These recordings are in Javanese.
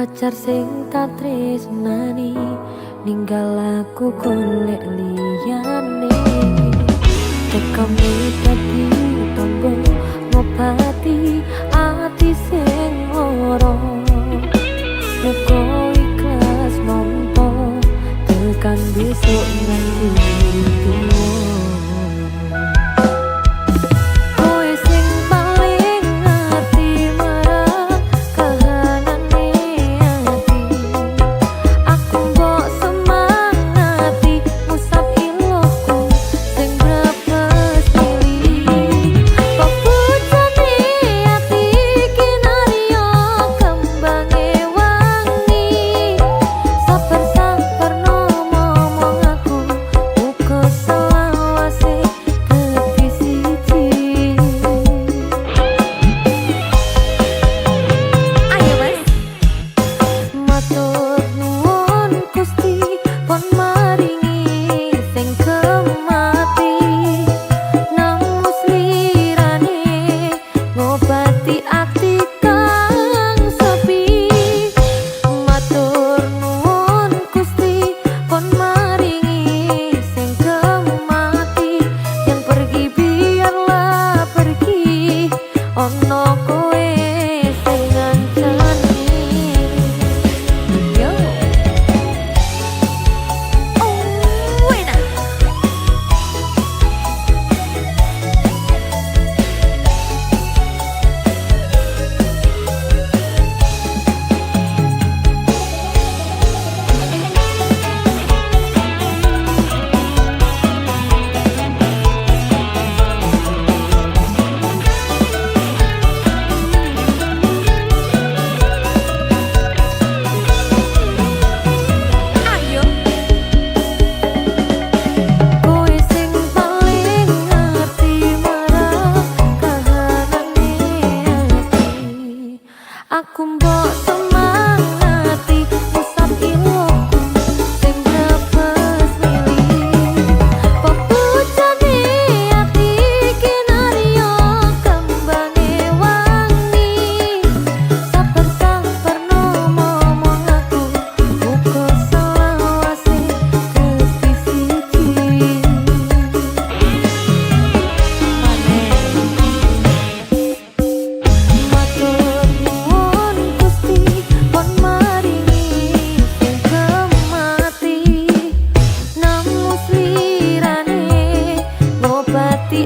pacar sing tak tresnani ninggal aku golek liyane. Tekane dadi tombo ngobati ati sing lara. Muga ikhlas nampa tekan besok nanti tuwa. Aku mbok semangati musab ilmuku sing brebes milih. Pepucane ati kinaryo kembange wangi. Saper-saper ngomong aku muga selawase Gusti siji.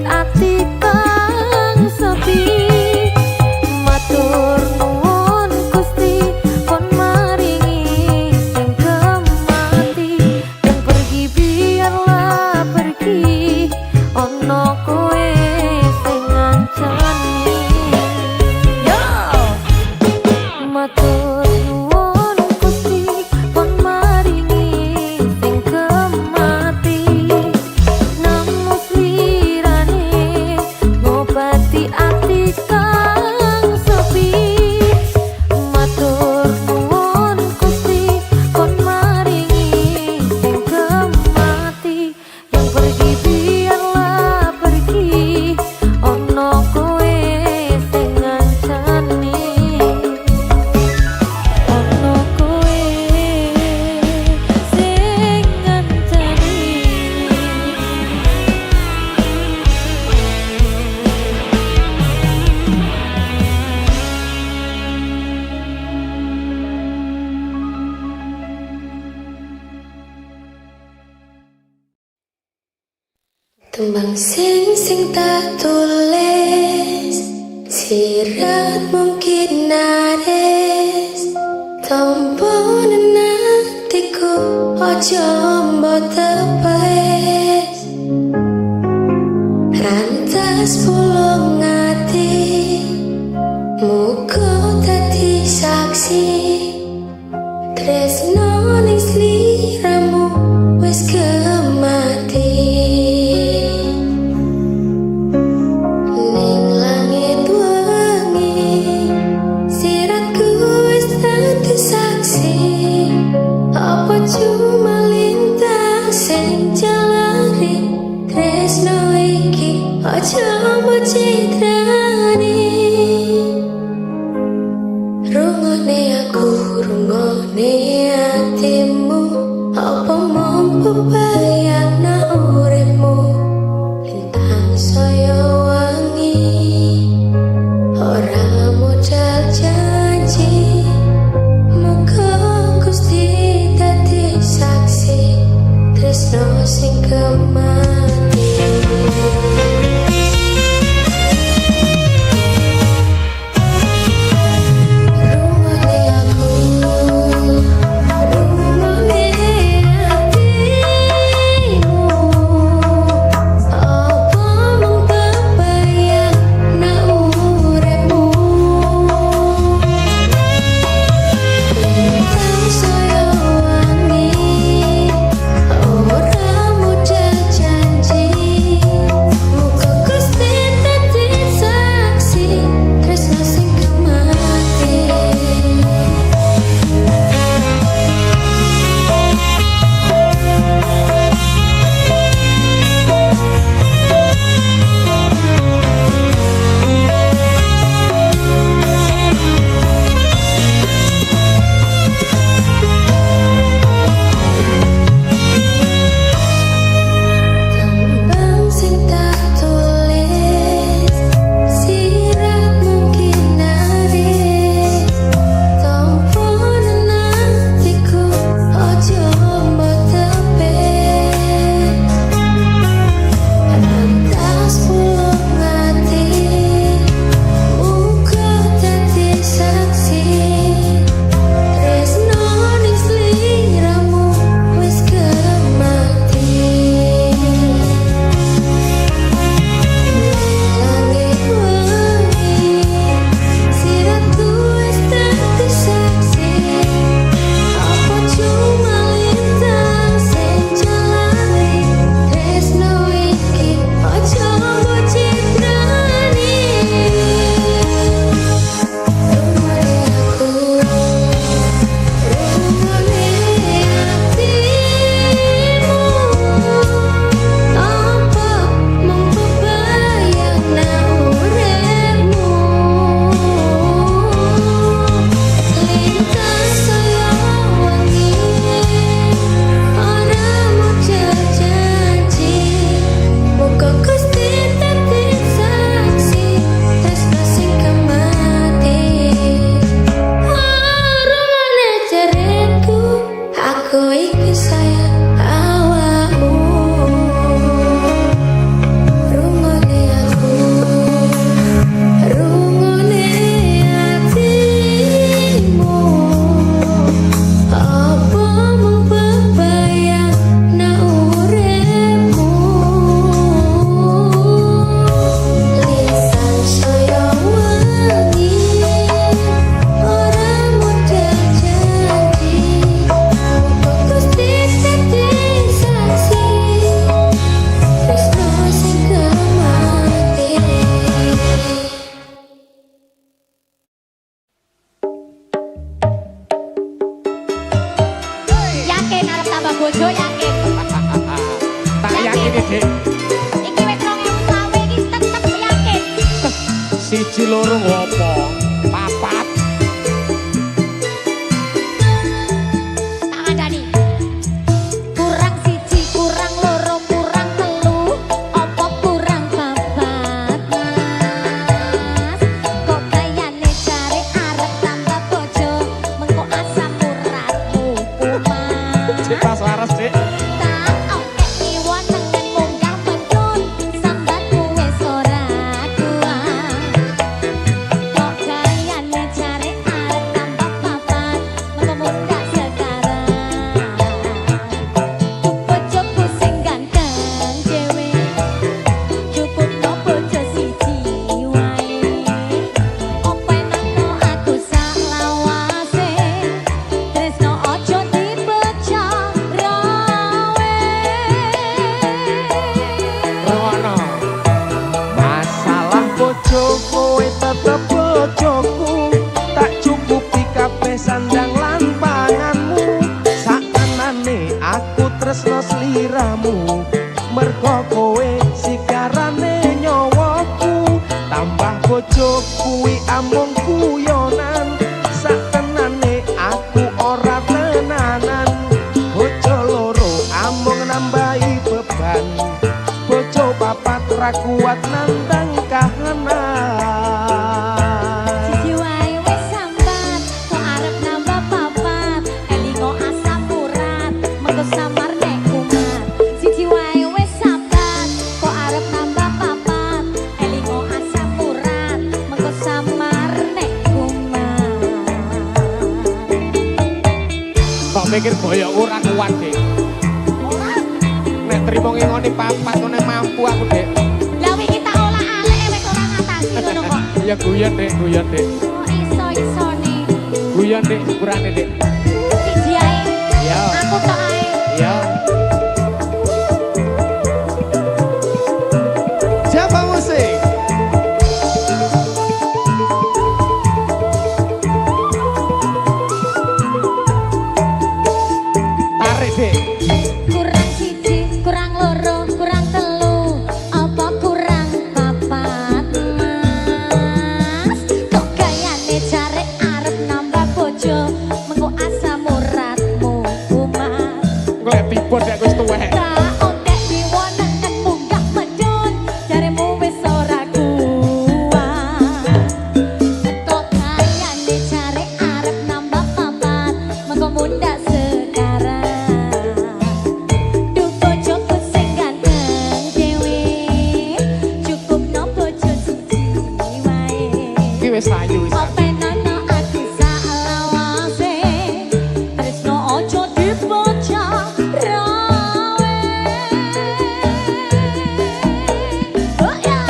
Ati kang sepi matur nuwun Gusti kon maringi sing kemati yang pergi biarlah pergi ono kowe sing ngancani yo matur nuwun Gusti kon maringi sing kemati ati kang sepi matur nuwun Gusti kon maringi sing kemati yang pergi biarlah pergi ono kowe sing ngancani ono kowe sing ngancani. Tembang sing tak tulis sirat mungkin nares tompo nenatiku ojo mbok tepes rantas pulung ati muga dadi saksi tresno ning sliramu wis kemati. Cuma lintang sing jalari tresno iki aja mbok citrani rungu Rungokne aku, rungokne hatimu. Apa mampu bayangna uripmu? Lintang saya wangi, ora modal janji. Muga Gusti dadi saksi tresno sing kemati. bojo yakin. Tak yakin iki. Iki wis 2020 iki tetep yakin. Siji loro opo? Papat. Tak ngandani. Kurang siji, kurang loro, kurang telu, opo kurang papat, Mas? Kok kayane cari arep tambah bojo, mengko asam uratmu kumat. Cek pas waras, Dik. Kok ra kuat nandang kahanan. Siji wae wis sambat, kok arep nambah papat, elingo asam urat, mengko samar nek kumat. Siji wae wis sambat, kok arep nambah papat, elingo asam urat, mengko samar nek kumat. Kok mikir boyok ora kuat, Dik. Nek trimo ngingoni papat ngene mampu aku, Dik. Lah wingi tak olah alek wis ora ngatasi ngono kok. Ya guyon, Dik, guyon, Dik. Oh iso-isone. Guyon, Dik, syukurane, Dik. Siji ae. Ya. Aku tok ae. Ya. Siapa musik? Tarik, Dik. Kurang siji, kurang loro, kurang telu, apa kurang papat mas? Kok gayane jare arep nambah bojo, mengko asam uratmu kumat. Golek tiba nek wis tuwek. Tak ontek diwoneken munggah medun, jaremu wis ora kuat. Kok gayane jare arep nambah papat, mengko mundak sekarang. Duh bojoku sing ganteng dhewe, cukup no bojo siji wae. Iki wis ayu wis. Openono aku salawase, tresno ojo dibocah rawe. Oh ya.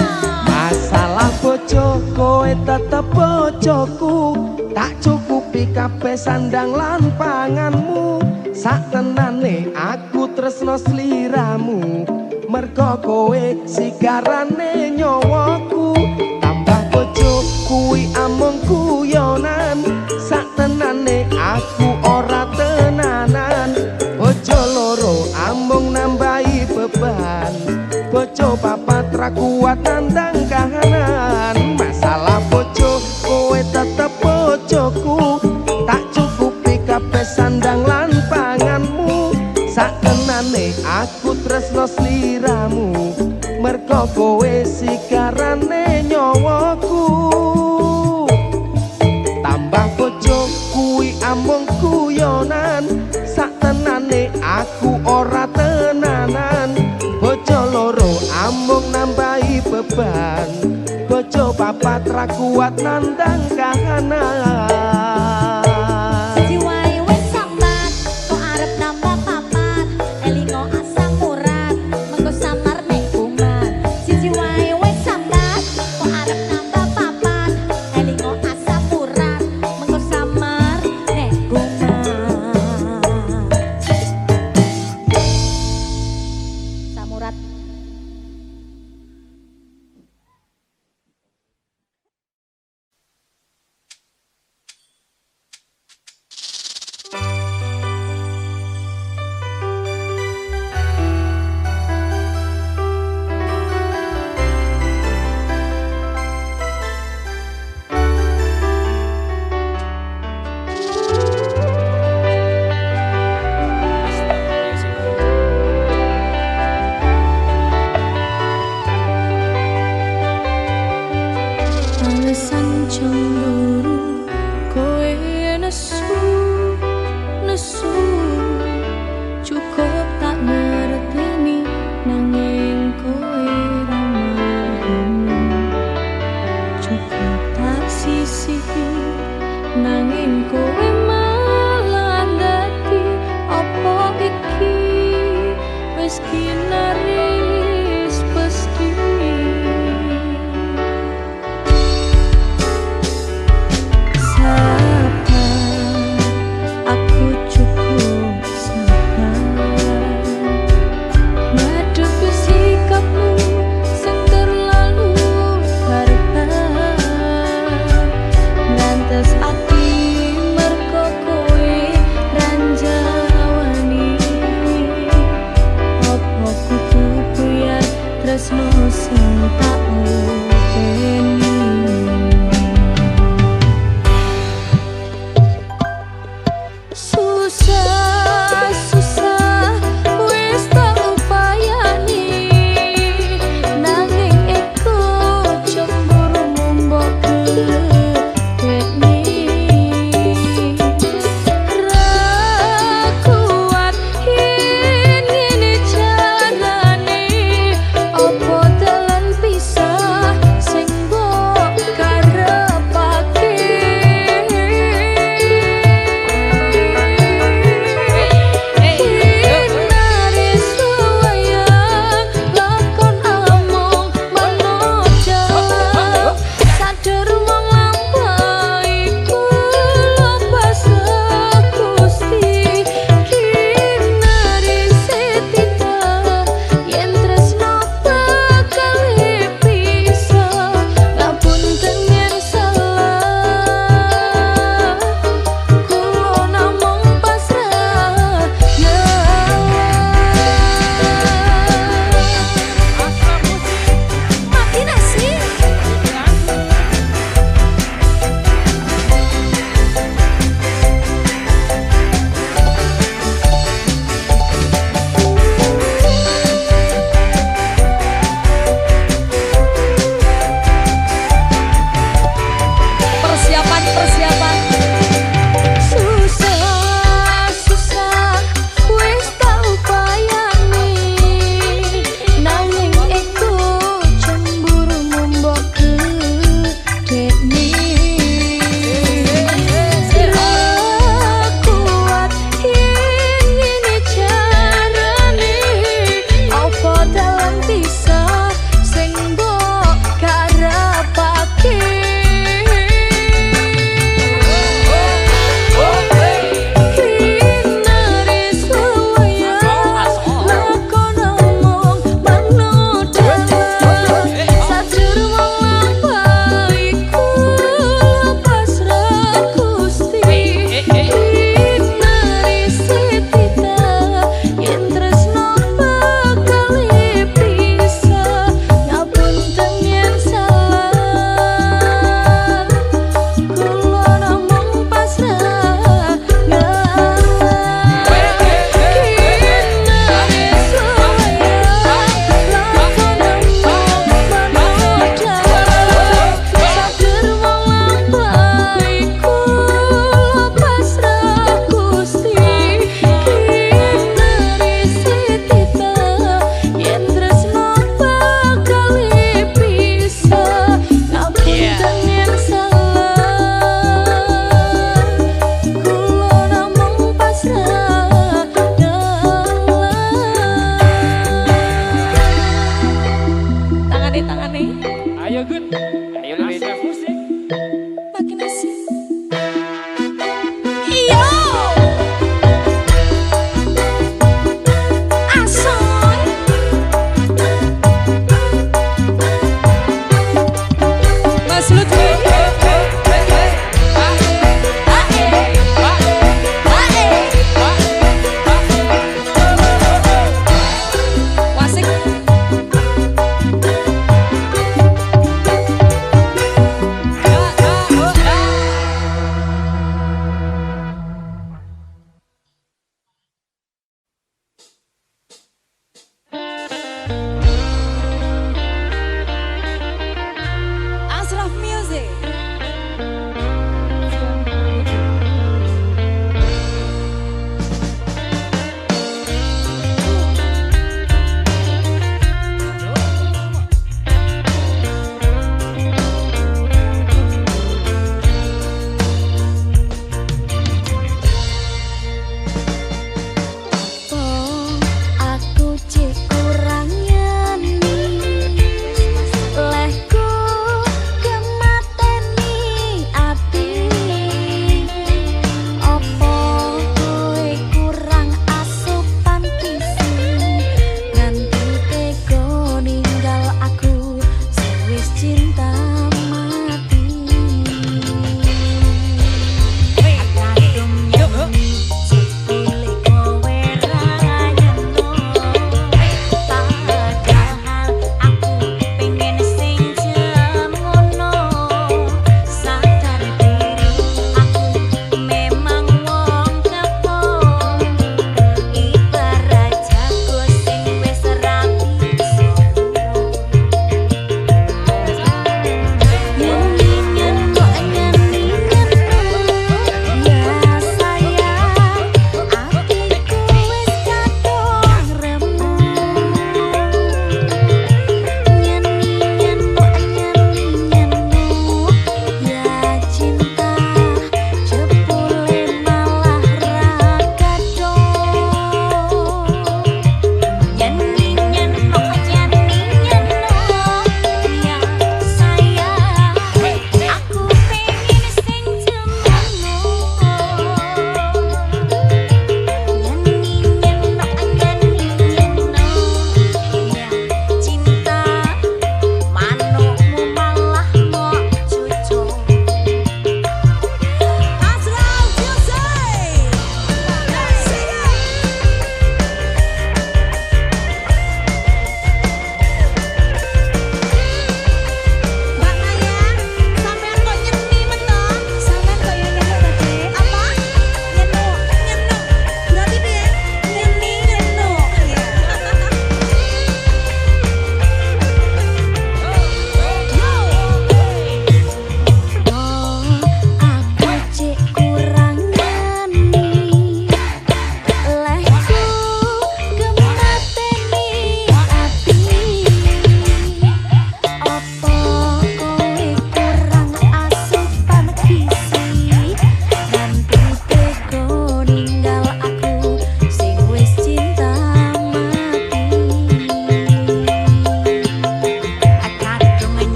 Masalah bojo kowe tetep bojoku, tak cukupi kabeh sandang lan panganmu. Sak tenane aku tresno sliramu, merga kowe sigarane nyawaku. Tambah bojo kuwi amung guyonan, sak tenane aku ora tenanan. Bojo loro amung nambahi beban, bojo papat ra kuat nandang kahanan. Masalah bojo kowe tetep bojoku, tak cukupi kabeh sandang lan panganmu. Sakenane aku tresno sliramu, merga kowe sigarane nyawaku. Tambah bojo kuwi amung guyonan, saktenane aku ora tenanan. Bojo loro amung nambahi beban, bojo papat ra kuat nandang kahanan. Siji wae wis sambat, kok arep nambah papat, elingo asam urat, mengko samar nek kumat. Siji wae wis sambat, kok arep nambah papat, elingo asam urat, mengko samar nek kumat. Samurat.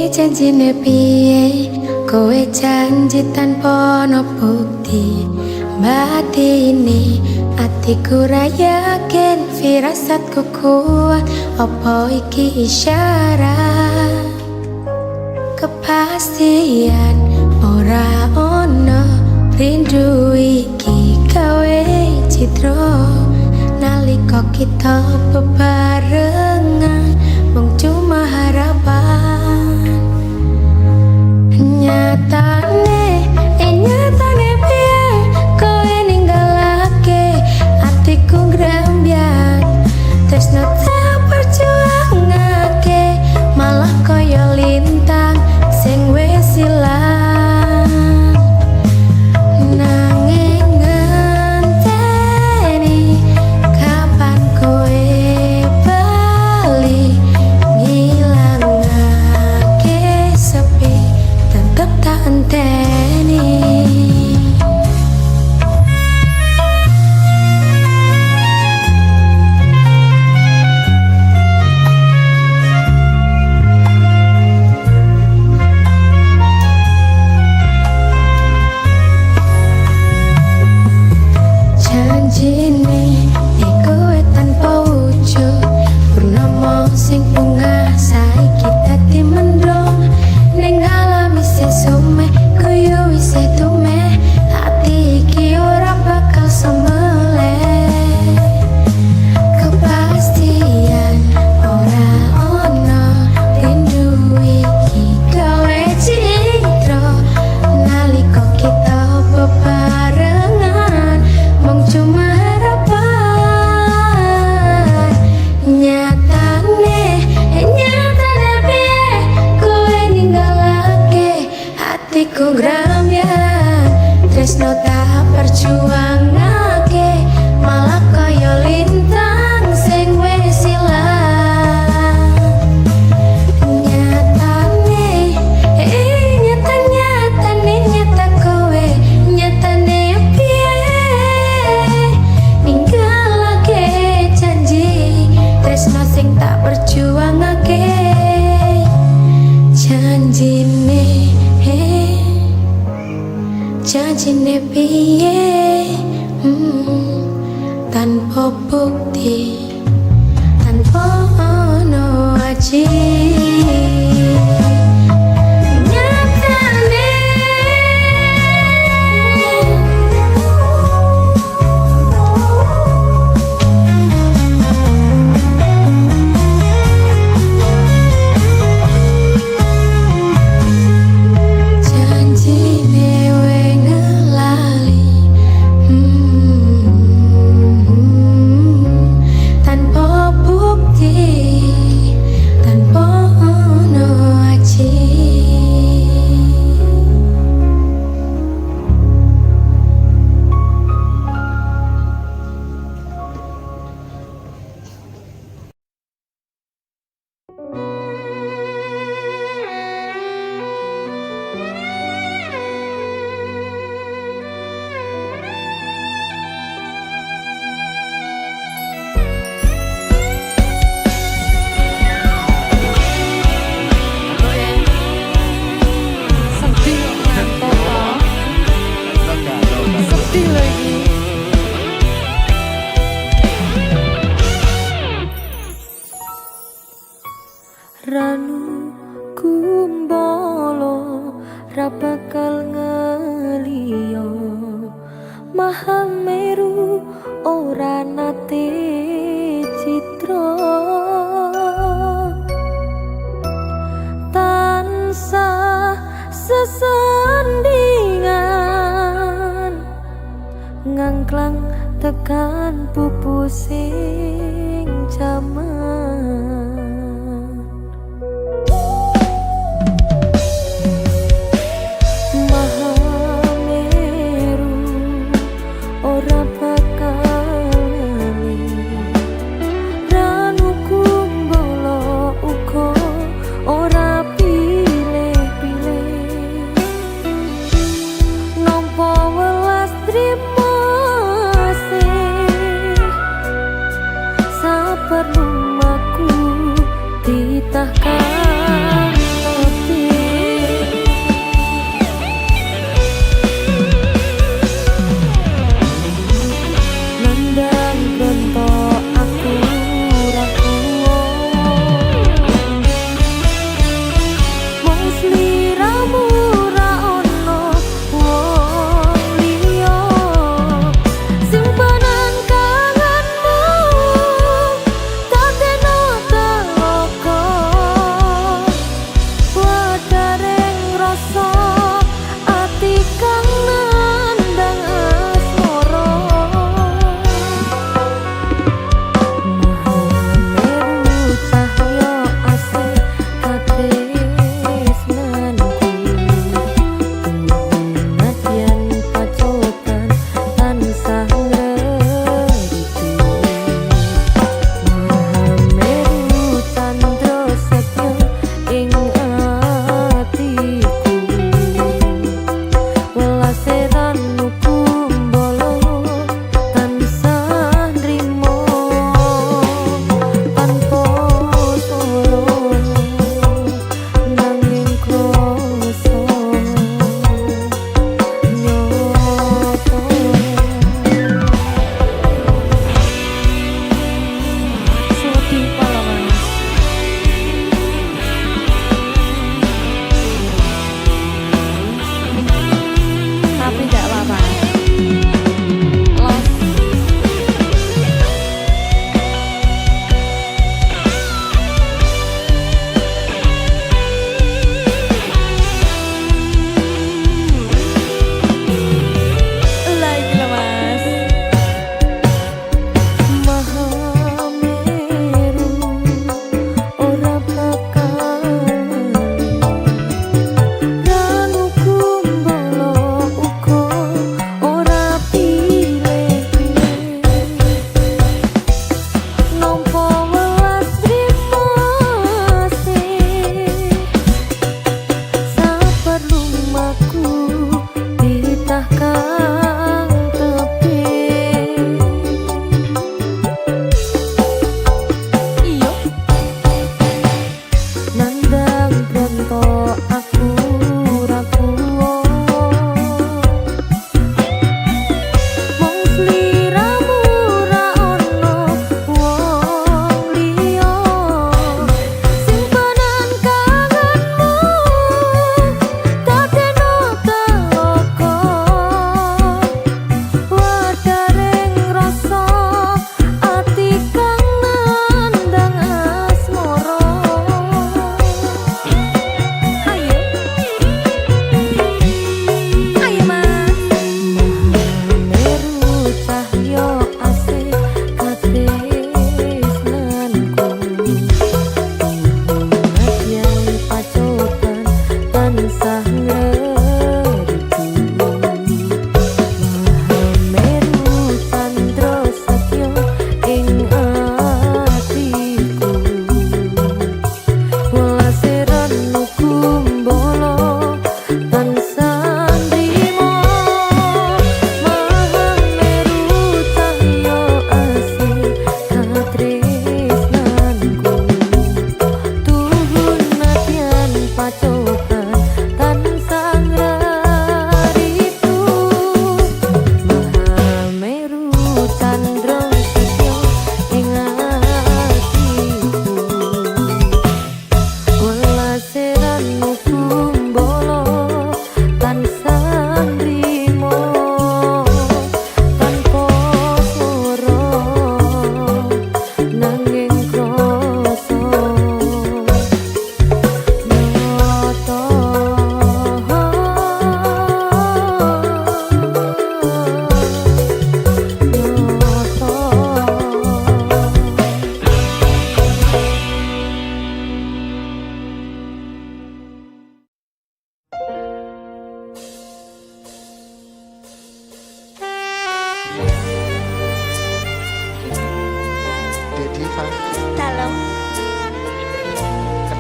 Janjine piye kowe janji tanpa ono bukti batine atiku ra yakin firasatku kuat apa iki isyarat kepastian ora ono rindu iki gawe citra nalika kita bebarengan mung cuma harapan nyatane piye kowe ninggalake atiku ngrambyat tresno tak perjuangake malah kaya lintang sing wis ilang nanging ngenteni kapan kowe bali ngilangake sepi tetep tak enteni. Janjine kowe tanpa wujud purnama sing bunga saiki dadi mendung ning alam isih sume kuyu isih tume ati iki ora bakal semele kepastian ora ono rindu iki gawe citra nalika kita bebarengan mung cuma harapan nyatane piye kowe ninggalake hatiku ngrambyat tresno tak perjuangake malah kaya lintang sing wis ilang nyatane nyata kowe nyatane piye ninggalake janji tresno sing tak perjuangake janjine piye tanpa bukti tanpa ono aji Ranu kumbolo ra bakal ngeliyo Mahameru ora nate citra tansah sesandingan ngangklang tekan pupusing jaman perlu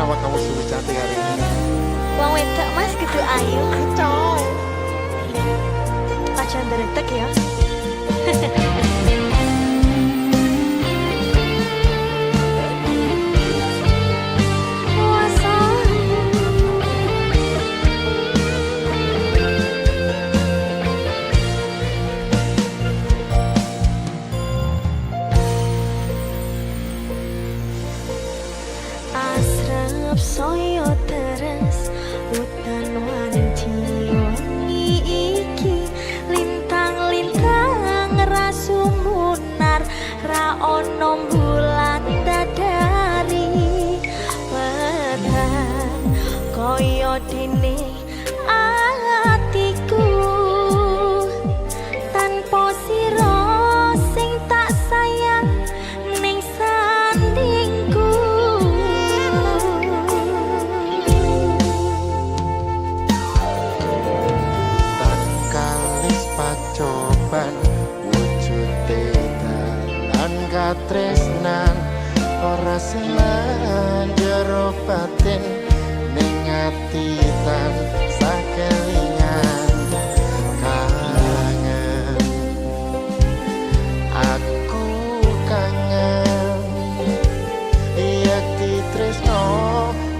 awak kamu sungguh cantik hari ini. Wong wedok mas kudu ayu. Coy. Aja ndredeg ya. Asrep soyo teres utan wanci wengi iki lintang-lintang rasumunar ra ono bulan dadari wedan koyo dene atiku tanpa sira sing tak sayang ning sandingku. Kalis pacoban wujude dalan katresnan ora selan jero batin ning ati tan sakelingan kangen aku kangen yak ditresno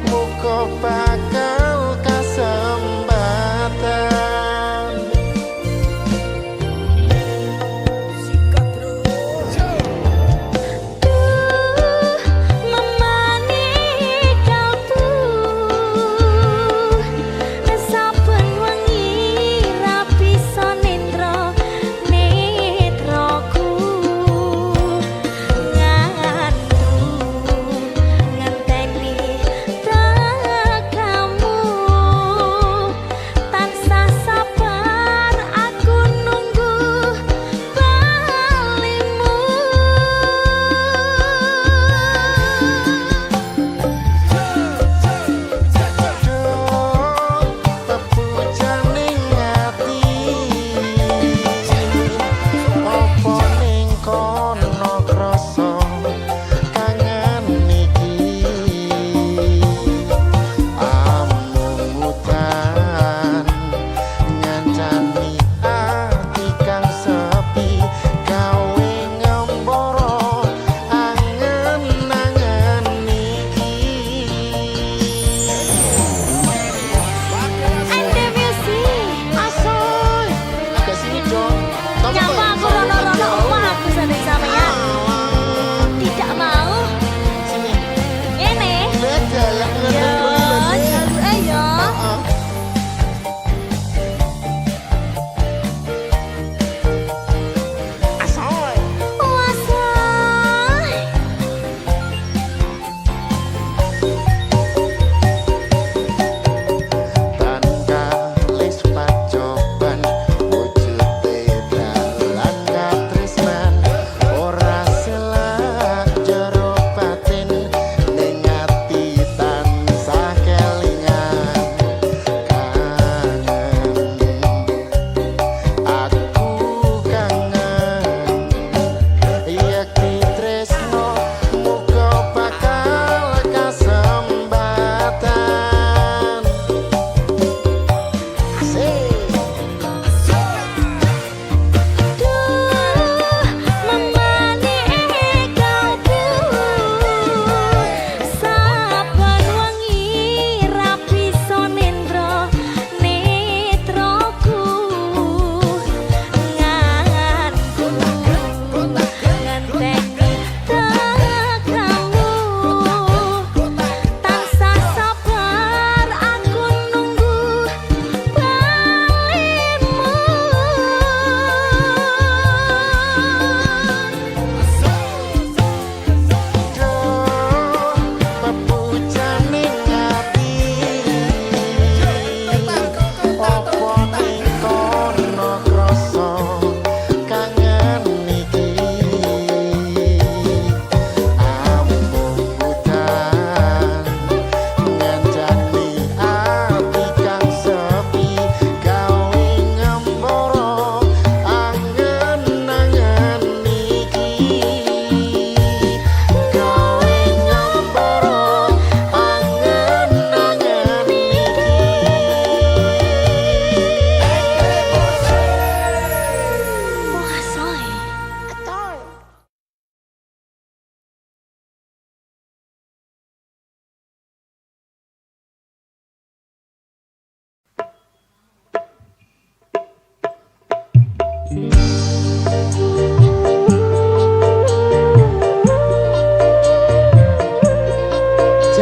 muga bakal kasembatan. Memani kalbu saben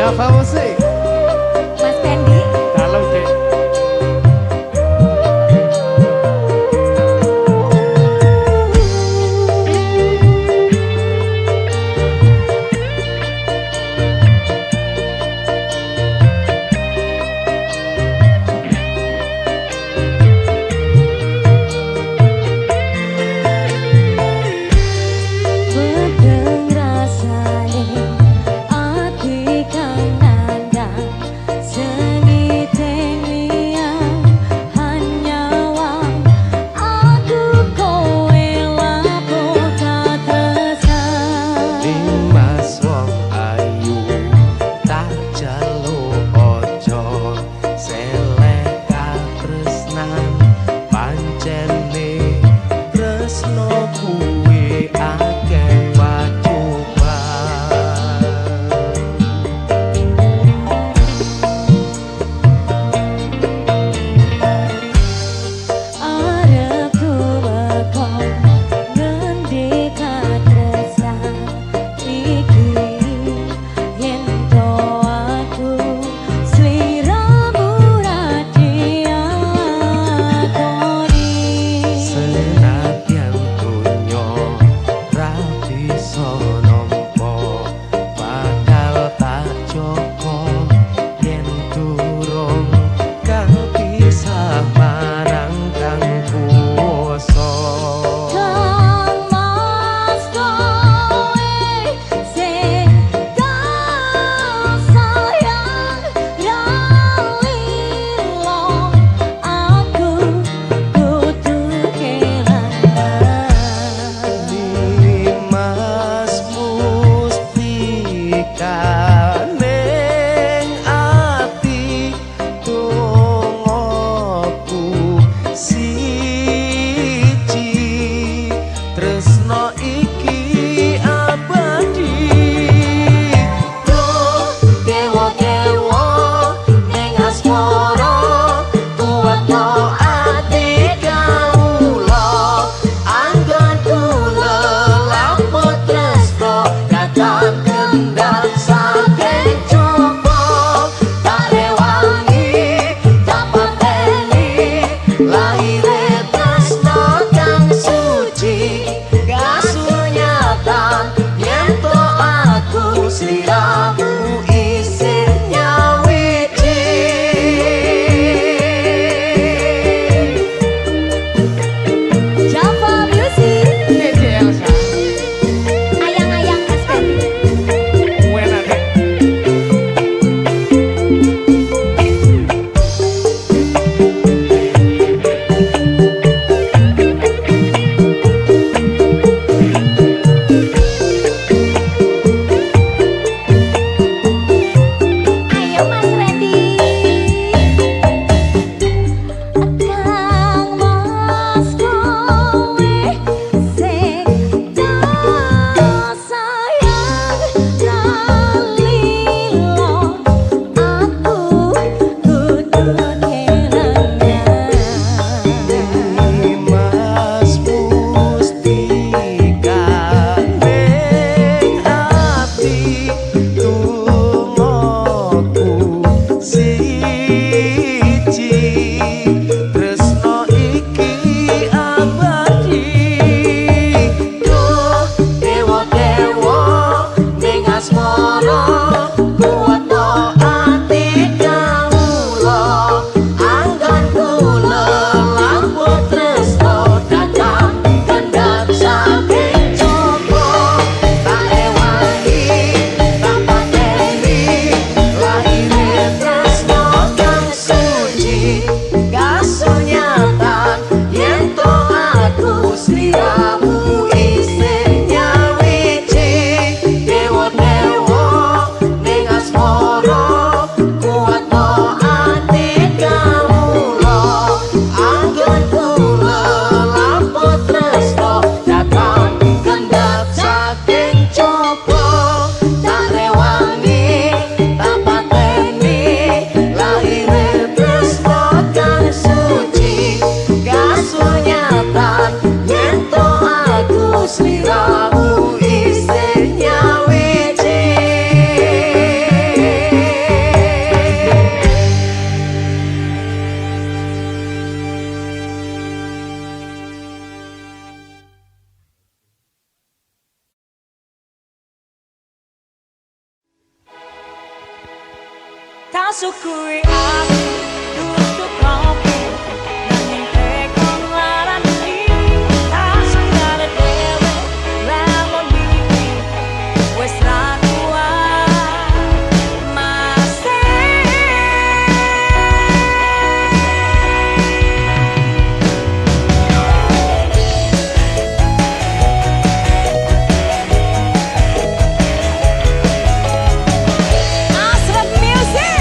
Java Musik. Mas Pendi. Dalam dek. Bedeng rasane ati kangen sukui aku duduk kopi nanging tekon larani tak senggara dewe lamun iki wis ra kuat masih Asrep Music.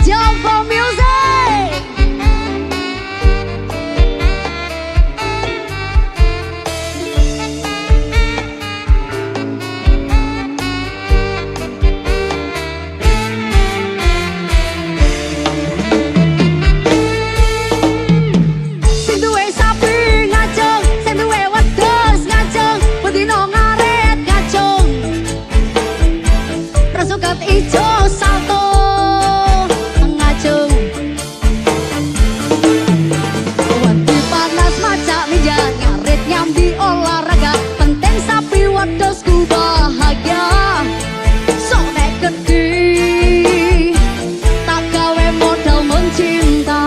Jumbo Music. Sing duwe sapi ngacung, sing duwe wedhus ngacung, bedino ngaret ngacung. Rasukat ijo salto ngacung. Wadi panas macak minjak ngaret nyambi olahraga, penting sapi wedhusku bahagia. Sok nek gede tak gawe modal mencinta.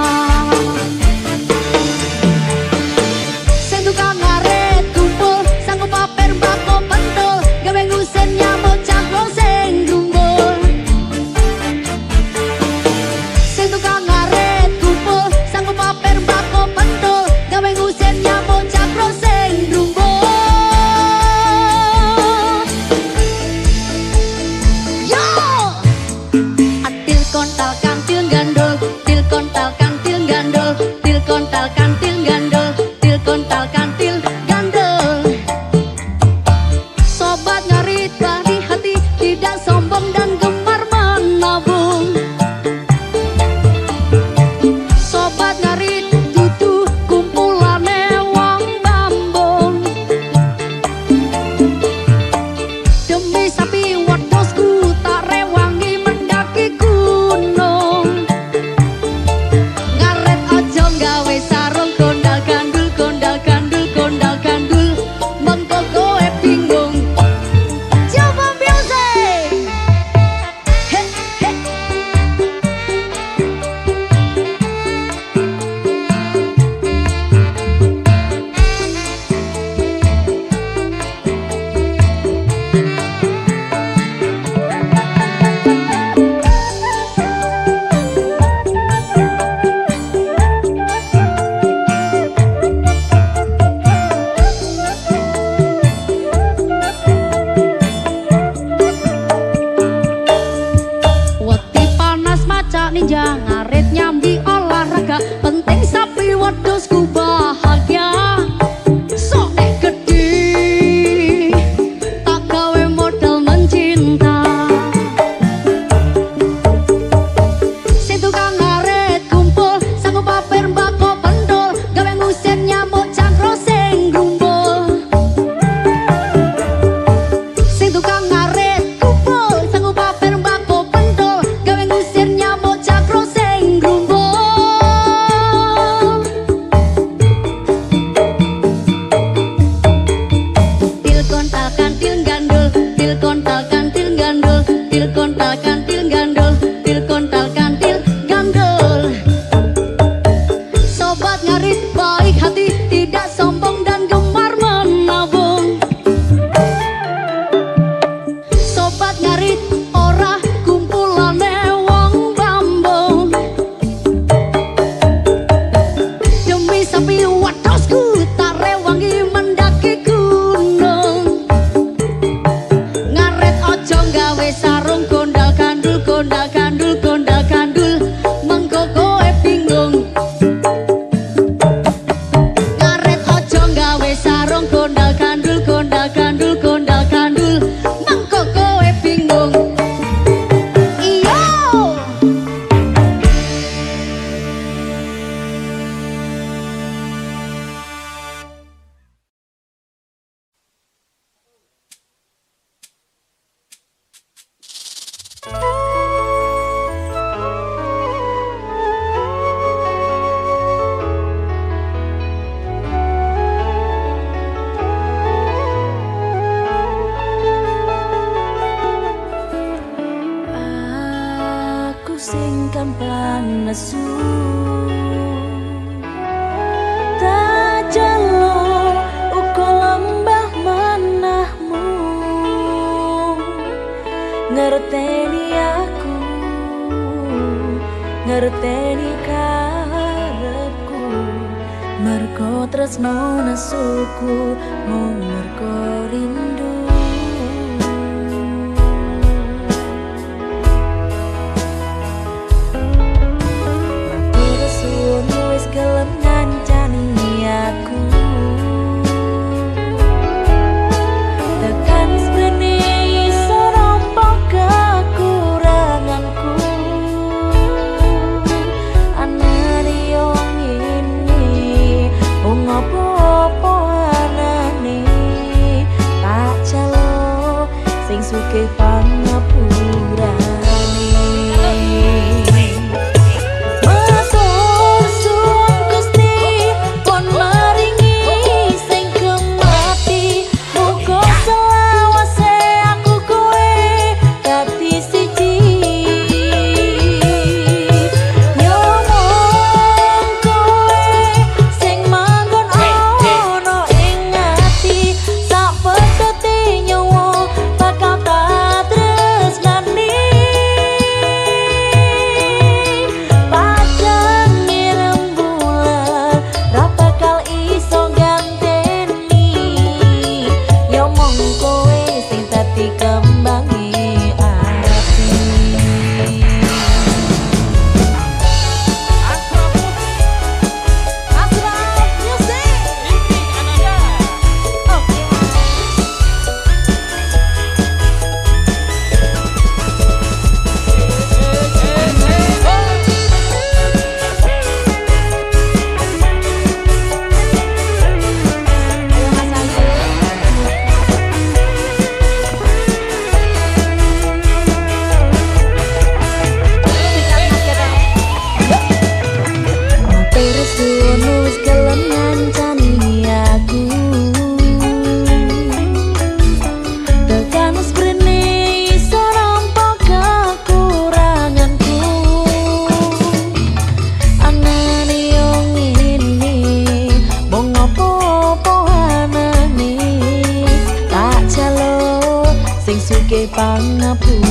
kontal kantil gandul, til kontal kantil gandul. Sobat ngarit baik hati, tidak sombong dan gemar menabung. Sobat ngarit ora kumpulane wong bambung. Demi sapi wadosku tak rewangi mendaki gunung. Ngaret ojo gawe sarung gondal gandul, gondal gandul, gondal gandul, mengko kowe bingung. Ngaret ojo gawe sarung gondal gandul, gondal gandul, gondal gandul, mengko kowe bingung. Iyo. Aku sing gampang nesu, tak jalo uga lembah manahmu. Ngerteni aku, ngerteni karepku, mergo tresno nesuku, mung mergo rindu. Wis gelem ngancani aku, tekan sprene iso rompok kekuranganku. Anane yo ngene, wong apa-apa anane, tak jalo sing sugih pangapurane. Pangapura.